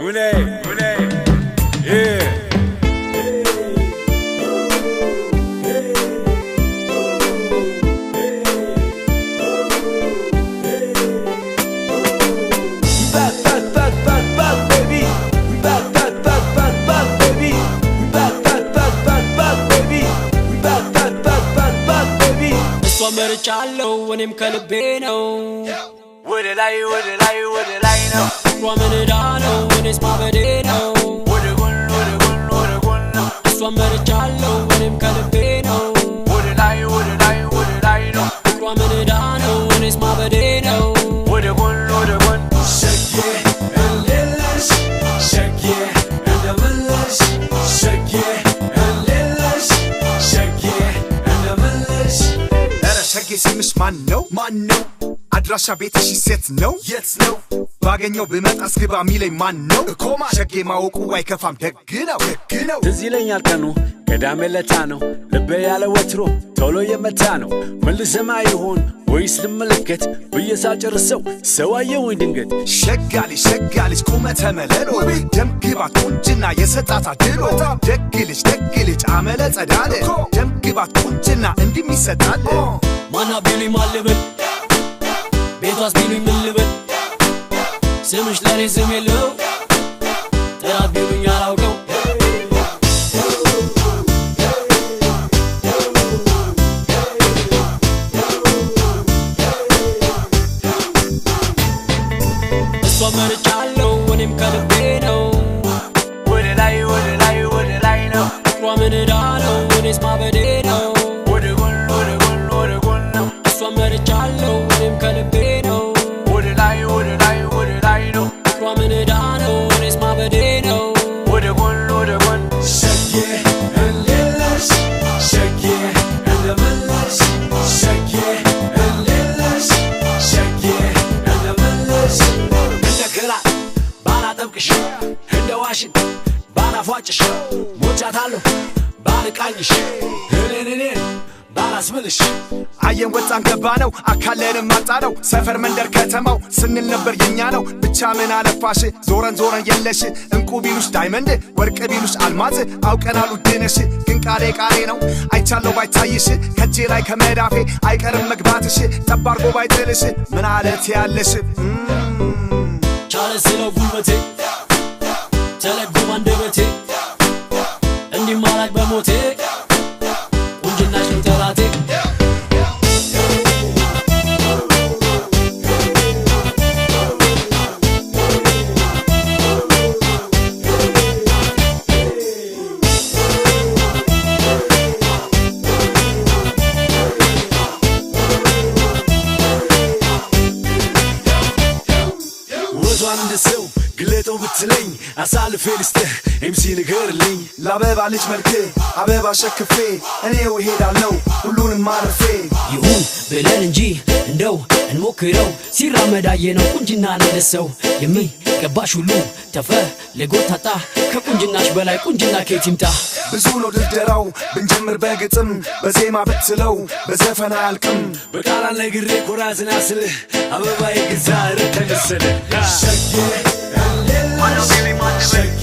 Ule, yeah. መርጫለው ወኔም ከልቤ ነው ወደ ላይ ነው ሯመንዳ ነው ወኔስ ማበዴ ነው ወደ ጎን ነው እሷ መርጫለው ወኔም ከልቤ ነው ወደ ላይ ነው ሯመንዳ ነው ወኔስ ማበዴ ነው ወደ ጎን ሸጌ እልልሽ ሸጌ እንደምልሽ ሸጌ እልልሽ ሸጌ እንደምልሽ ሸጌ ስምሽ ማን ነው አድራሻ ቤትሽ ሴት ነው የት ነው ባገኘው ብመጣ አስግባ ሚለኝ ማን ነው እኮማ ሸጌ ማወቁ አይከፋም ደግ ነው ትዝ ይለኛል ቀኑ ቅዳሜ ለታ ነው ልቤ ያለ ወትሮ ቶሎ የመታ ነው ምን ልሰማ ይሆን ወይስ ልመለከት ብዬ ሳልጨርሰው ሰው አየሁኝ ድንገት ሸጋ ልጅ ቁመተ መለሎ ደም ግባት ቁንጅና የሰጣት አድሎ ደግ ልጅ አመለ ጸዳለ ደም ግባት ቁንጅና እንዲም ይሰጣል ማና ቢሉኝ ማን ልበል ቤቷስ ቢሉኝ ምን ልበል ስምሽ ለኔ ስም የለው ጥራት ቢሉኝ አላውቀው እሷ መርጫለው ወኔም ከልቤ ነው ወደ ላይ ነው ሯመንዳ ነው ወኔስ ማበዴ ነው ወደ ጎን ነው እሷ መርጫለው ወኔም ከልቤ ነው ወደ ላይ ነው ሯመንዳ ነው ወኔስ ማበዴ ነው ወደ ጎን ሸጌ እልልሽ ሸጌ እንደምልሽ ሸጌ እልልሽ ሸጌ እንደምልሽ እንደ ክራር ባላጠብቅሽ እንደ ዋሽን ባላፏጭሽ ሞቻታለሁ ባልቃኝሽ እኔን ባላስብልሽ አየን ወጣን ገባ ነው አካለንም ማጣ ነው ሰፈር መንደር ከተማው ስንል ነበር የኛ ነው ብቻ ምን አለፋሽ ዞረን የለሽ እንቁ ቢሉሽ ዳይመንድ ወርቅ ቢሉሽ አልማዝ አውቀናሉ ድነሽ ግን ቃሌ ነው አይቻለው ባይታይሽ ከጄ ላይ ከመዳፌ አይቀርም መግባትሽ ጠባርጎ ባይጥልሽ ምን አለት ያለሽ ቻለ ስለው ጉልበቴ ተለጎም አንደበቴ እንዲማላክ በሞቴ ቁንጅናሽ ነው ጠላቴ ውበቷን እንደ ሰው ግለጠው ብትለኝ አሳልፌ ልስጥህ ኤምሲ ንገርልኝ ለአበባ ልጅ መልክ አበባ ሸክፌ እኔው እሄዳለሁ ሁሉንም ማረፌ ይሁን ብለን እንጂ እንደው እንሞክረው ሲራመዳየ ነው ቁንጅና እንደሰው የሚገባሽ ሁሉ ተፈልጎ ታጣ ከቁንጅናሽ በላይ ቁንጅና ከየት ይምጣ ብዙ ነው ድርደራው ብንጀምር በግጥም በዜማ ብትለው በዘፈን አያልቅም በቃላት ነግሬ ኮራዝና ስልህ አበባ የግዛ ርተህ መሰለህ ሸጌ እልልሽ ሸጌ